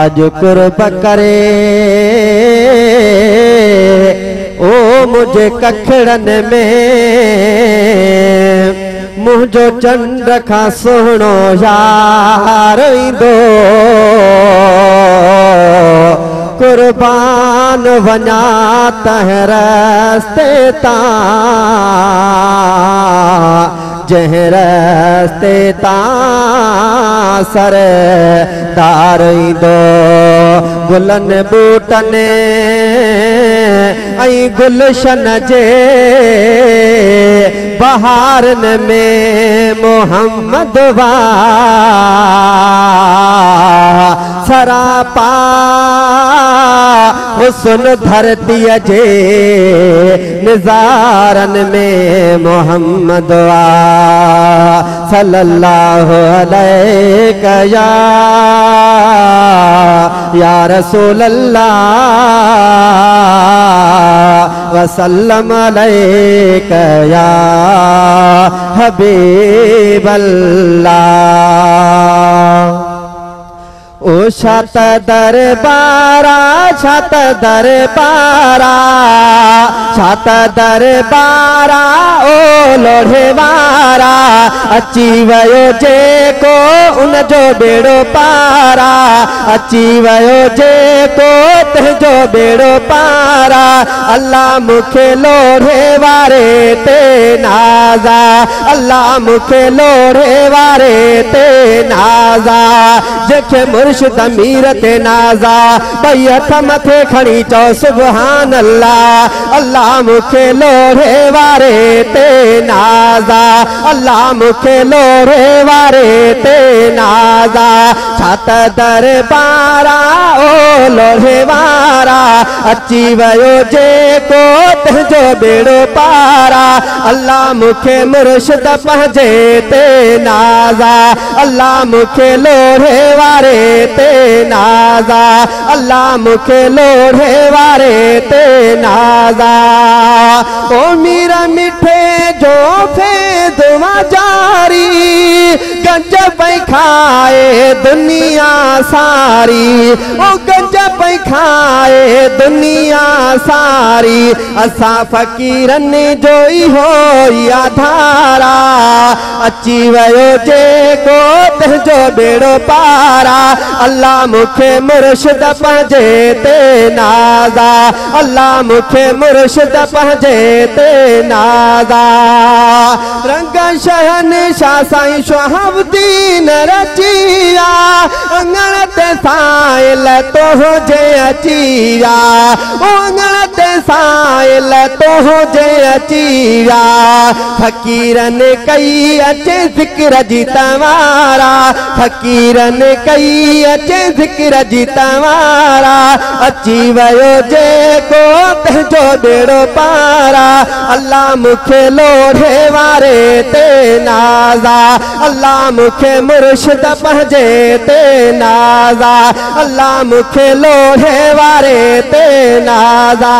अज कुर्ब करे ओ मुझे कखड़न में मुझो चंड का सोहणो यार इंदो कुर्बान वञा तह रस्ते ता जह रस्ते ता सरदार इंदो गुलन बूटन आई गुलशन जे बहारन में मोहम्मद वा सरापा हुस्न धरती जे निजारन में मोहम्मद वा सल्लल्लाहु अलैहि या रसूल अल्लाह वसल्लम अलैका या हबीब अल्लाह। ओ छत दरबारा छत दरबारा छत दरबारा ओ लोढ़े वारा अची वयो जेको उन जो बेड़ो पारा अची वयो जेको तुझो बेड़ो पारा अल्लाह मुखे लोढ़े वारे ते नाज़ा अल्लाह मुखे लोढ़े वारे ते नाज़ा जखे मुर्शिद अमीर ते नाज़ा भई हथ मथे खणी चो सुभान अल्लाह अल्लाह मुखे लोढ़े वारे ते नाज़ा अल्लाह मुखे लोढ़े वारे ते नाज़ा छत दरबारा ओ लोढ़े वारा अची वयो जेको तुझो बेड़ो पारा अल्लाह मुखे मुर्शिद पंहिंजे ते नाज़ा अल्लाह मुखे लोढ़े वारे ते नाज़ा अल्लाह मुखे लोढ़े वारे ते नाज़ा ओ मीरा मिठे जो फेदवा जारी गंज पई खाए दुनिया सारी ओ गंज पई खाए दुनिया सारी असा फकीरन जो ही हो या धारा अची वयो जेको तुझो बेड़ो पारा अल्लाह मुखे मुर्शिद पंहिंजे ते नाज़ा अल्लाह मुखे मुर्शिद पंहिंजे ते नाज़ा रंग शहन शाह साईं शहाबुद्दीन रचिया अंगण ते साइल तो जे अचिया ओ अंगण ते साइल तो जे अचिया फकीरन कई अचे ज़िक्र जी तवारा फकीरन कई अचे ज़िक्र जी तवारा अची वयो जेको तुझो बेड़ो पारा अल्लाह मुखे लोढ़े वारे ते नाज़ा अल्लाह मुखे मुर्शिद पंहिंजे ते नाज़ा अल्लाह मुखे लोढ़े वारे ते नाज़ा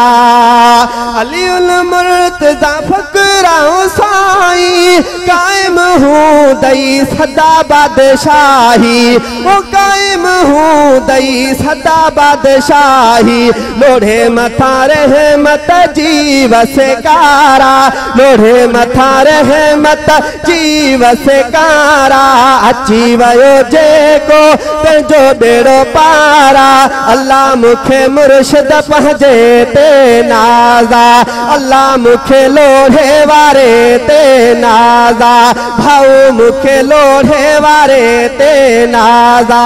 अलीउल मुर्तज़ा फ़क़राओ साईं कायम हूँ दई सदा बादशाही ओ कायम हूँ दई सदा बादशाही लोढ़े मथा रहमत जीव से कारा लोढ़े मथा रहमत जीव से कारा अची वयो जेको तुझो बेड़ो पारा अल्लाह मुखे मुर्शिद पंहिंजे ते नाज़ा अल्लाह मुखे लोढ़े वारे ते नाज़ा भाऊ मुखे लोढ़े वारे ते नाज़ा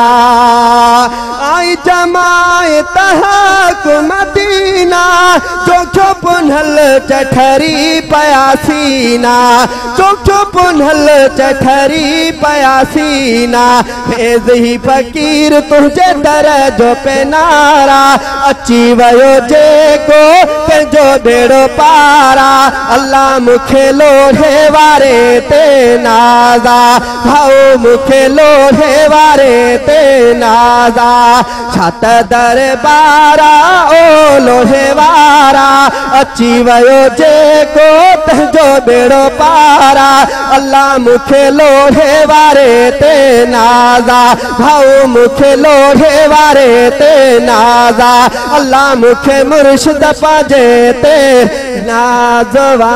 आई जमाए तहक मदीना चोखो पुनल चठरी पयासीना चोखो पुनल चठरी पयासीना फेज़ ही फकीर तुझे दर जो पे नारा अची वयो जेको तंहिंजो बेड़ो पारा अल्लाह मूंखे लोढ़े वारे ते नाज़ा भाऊ मूंखे लोढ़े वारे ते नाज़ा छत दरबारा ओ लोढ़े वारा अची वियो जेको तंहिंजो बेड़ो पारा अल्लाह मूंखे लोढ़े वारे ते नाज़ा भाऊ मूंखे लोढ़े वारे ते नाज़ा अल्लाह मूंखे मुर्शिद पाजे ते नाज़वा।